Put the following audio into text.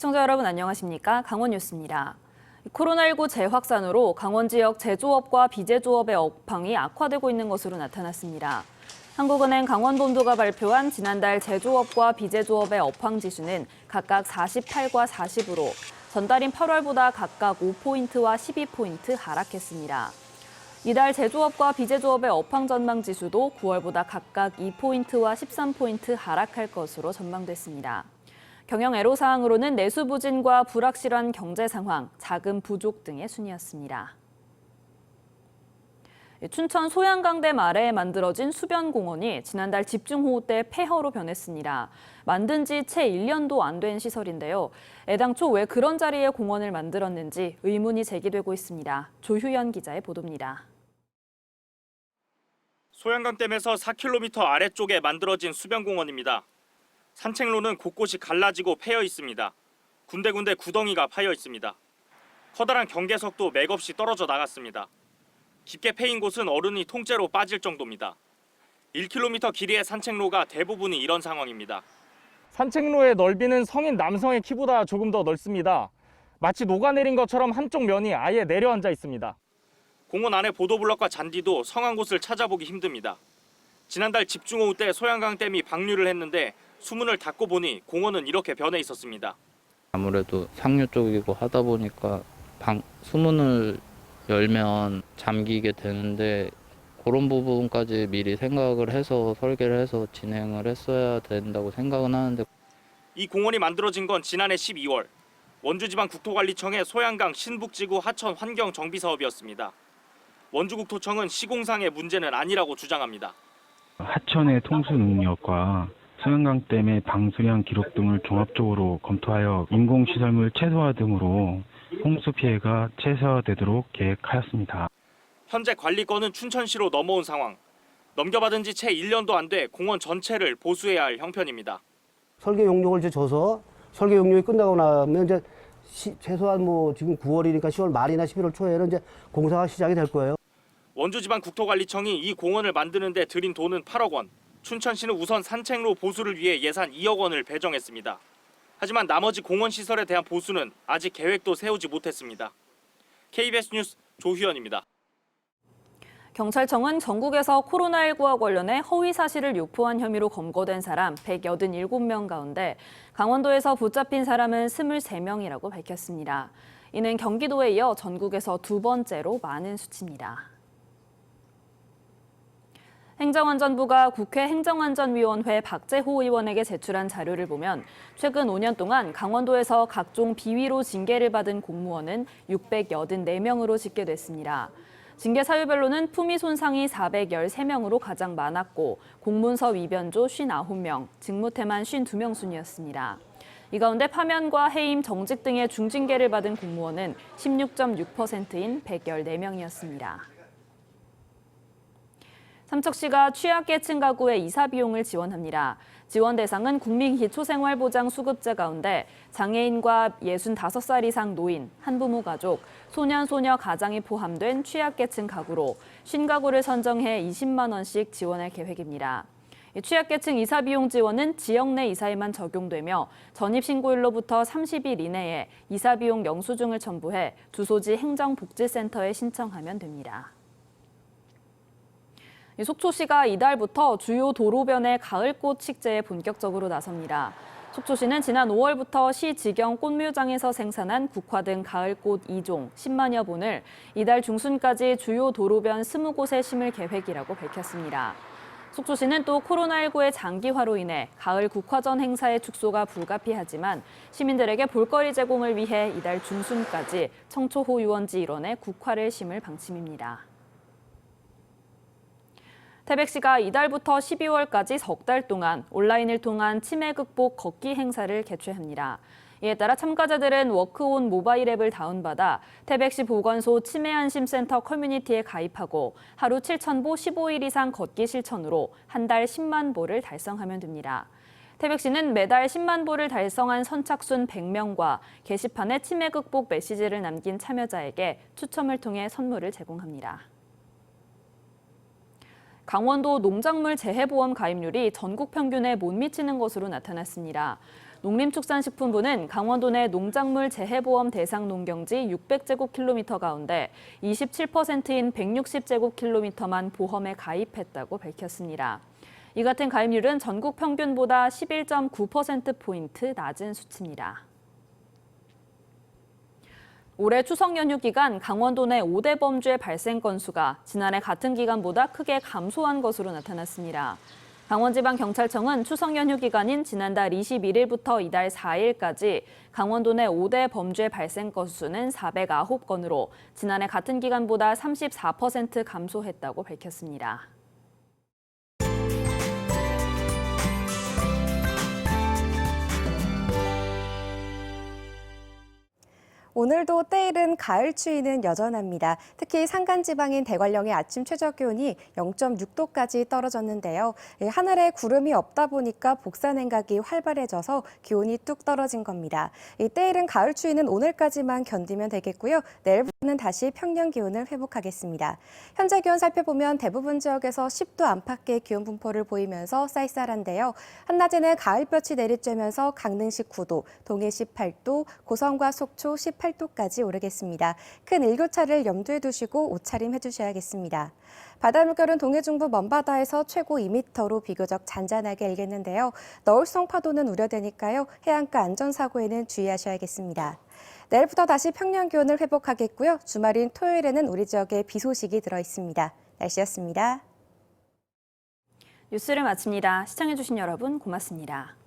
시청자 여러분 안녕하십니까? 강원 뉴스입니다. 코로나19 재확산으로 강원 지역 제조업과 비제조업의 업황이 악화되고 있는 것으로 나타났습니다. 한국은행 강원본부가 발표한 지난달 제조업과 비제조업의 업황 지수는 각각 48과 40으로 전달인 8월보다 각각 5포인트와 12포인트 하락했습니다. 이달 제조업과 비제조업의 업황 전망 지수도 9월보다 각각 2포인트와 13포인트 하락할 것으로 전망됐습니다. 경영 애로사항으로는 내수 부진과 불확실한 경제 상황, 자금 부족 등의 순이었습니다. 춘천 소양강댐 아래에 만들어진 수변공원이 지난달 집중호우 때 폐허로 변했습니다. 만든 지 채 1년도 안 된 시설인데요. 애당초 왜 그런 자리에 공원을 만들었는지 의문이 제기되고 있습니다. 조휴연 기자의 보도입니다. 소양강댐에서 4km 아래쪽에 만들어진 수변공원입니다. 산책로는 곳곳이 갈라지고 패여 있습니다. 군데군데 구덩이가 파여 있습니다. 커다란 경계석도 맥없이 떨어져 나갔습니다. 깊게 패인 곳은 얼음이 통째로 빠질 정도입니다. 1km 길이의 산책로가 대부분이 이런 상황입니다. 산책로의 넓이는 성인 남성의 키보다 조금 더 넓습니다. 마치 녹아내린 것처럼 한쪽 면이 아예 내려앉아 있습니다. 공원 안의 보도블럭과 잔디도 성한 곳을 찾아보기 힘듭니다. 지난달 집중호우 때 소양강댐이 방류를 했는데 수문을 닫고 보니 공원은 이렇게 변해 있었습니다. 아무래도 상류 쪽이고 하다 보니까 수문을 열면 잠기게 되는데 그런 부분까지 미리 생각을 해서 설계를 해서 진행을 했어야 된다고 생각은 하는데. 이 공원이 만들어진 건 지난해 12월. 원주지방국토관리청의 소양강 신북지구 하천 환경 정비 사업이었습니다. 원주국토청은 시공상의 문제는 아니라고 주장합니다. 하천의 통수 능력과 소양강댐의 방수량 기록 등을 종합적으로 검토하여 인공시설물 최소화 등으로 홍수 피해가 최소화되도록 계획하였습니다. 현재 관리권은 춘천시로 넘어온 상황. 넘겨받은 지 채 1년도 안 돼 공원 전체를 보수해야 할 형편입니다. 설계 용역을 이제 줘서 설계 용역이 끝나고 나면 이제 최소한 지금 9월이니까 10월 말이나 11월 초에는 이제 공사가 시작이 될 거예요. 원주지방국토관리청이 이 공원을 만드는 데 들인 돈은 8억 원. 춘천시는 우선 산책로 보수를 위해 예산 2억 원을 배정했습니다. 하지만 나머지 공원 시설에 대한 보수는 아직 계획도 세우지 못했습니다. KBS 뉴스 조희연입니다. 경찰청은 전국에서 코로나19와 관련해 허위 사실을 유포한 혐의로 검거된 사람 187명 가운데 강원도에서 붙잡힌 사람은 23명이라고 밝혔습니다. 이는 경기도에 이어 전국에서 두 번째로 많은 수치입니다. 행정안전부가 국회 행정안전위원회 박재호 의원에게 제출한 자료를 보면 최근 5년 동안 강원도에서 각종 비위로 징계를 받은 공무원은 684명으로 집계됐습니다. 징계 사유별로는 품위 손상이 413명으로 가장 많았고 공문서 위변조 59명, 직무태만 52명 순이었습니다. 이 가운데 파면과 해임, 정직 등의 중징계를 받은 공무원은 16.6%인 114명이었습니다. 삼척시가 취약계층 가구의 이사 비용을 지원합니다. 지원 대상은 국민기초생활보장 수급자 가운데 장애인과 65살 이상 노인, 한부모 가족, 소년, 소녀 가장이 포함된 취약계층 가구로 50가구를 선정해 20만 원씩 지원할 계획입니다. 취약계층 이사 비용 지원은 지역 내 이사에만 적용되며 전입신고일로부터 30일 이내에 이사 비용 영수증을 첨부해 주소지 행정복지센터에 신청하면 됩니다. 속초시가 이달부터 주요 도로변의 가을꽃 식재에 본격적으로 나섭니다. 속초시는 지난 5월부터 시 직영 꽃묘장에서 생산한 국화 등 가을꽃 2종 10만여 본을 이달 중순까지 주요 도로변 20곳에 심을 계획이라고 밝혔습니다. 속초시는 또 코로나19의 장기화로 인해 가을 국화전 행사의 축소가 불가피하지만 시민들에게 볼거리 제공을 위해 이달 중순까지 청초호 유원지 일원에 국화를 심을 방침입니다. 태백시가 이달부터 12월까지 석 달 동안 온라인을 통한 치매 극복 걷기 행사를 개최합니다. 이에 따라 참가자들은 워크온 모바일 앱을 다운받아 태백시 보건소 치매안심센터 커뮤니티에 가입하고 하루 7,000보 15일 이상 걷기 실천으로 한 달 10만 보를 달성하면 됩니다. 태백시는 매달 10만 보를 달성한 선착순 100명과 게시판에 치매 극복 메시지를 남긴 참여자에게 추첨을 통해 선물을 제공합니다. 강원도 농작물 재해보험 가입률이 전국 평균에 못 미치는 것으로 나타났습니다. 농림축산식품부는 강원도 내 농작물 재해보험 대상 농경지 600제곱킬로미터 가운데 27%인 160제곱킬로미터만 보험에 가입했다고 밝혔습니다. 이 같은 가입률은 전국 평균보다 11.9%포인트 낮은 수치입니다. 올해 추석 연휴 기간 강원도 내 5대 범죄 발생 건수가 지난해 같은 기간보다 크게 감소한 것으로 나타났습니다. 강원지방경찰청은 추석 연휴 기간인 지난달 21일부터 이달 4일까지 강원도 내 5대 범죄 발생 건수는 409건으로 지난해 같은 기간보다 34% 감소했다고 밝혔습니다. 오늘도 때이른 가을 추위는 여전합니다. 특히 산간지방인 대관령의 아침 최저기온이 0.6도까지 떨어졌는데요. 하늘에 구름이 없다 보니까 복사냉각이 활발해져서 기온이 뚝 떨어진 겁니다. 이 때이른 가을 추위는 오늘까지만 견디면 되겠고요. 내일부터는 다시 평년 기온을 회복하겠습니다. 현재 기온 살펴보면 대부분 지역에서 10도 안팎의 기온 분포를 보이면서 쌀쌀한데요. 한낮에는 가을볕이 내리쬐면서 강릉시 9도, 동해 18도, 고성과 속초 18도까지 오르겠습니다. 큰 일교차를 염두에 두시고 옷차림 해주셔야겠습니다. 바다 물결은 동해 중부 먼바다에서 최고 2m로 비교적 잔잔하게 일겠는데요. 너울성 파도는 우려되니까요. 해안가 안전사고에는 주의하셔야겠습니다. 내일부터 다시 평년 기온을 회복하겠고요. 주말인 토요일에는 우리 지역에 비 소식이 들어있습니다. 날씨였습니다. 뉴스를 마칩니다. 시청해주신 여러분 고맙습니다.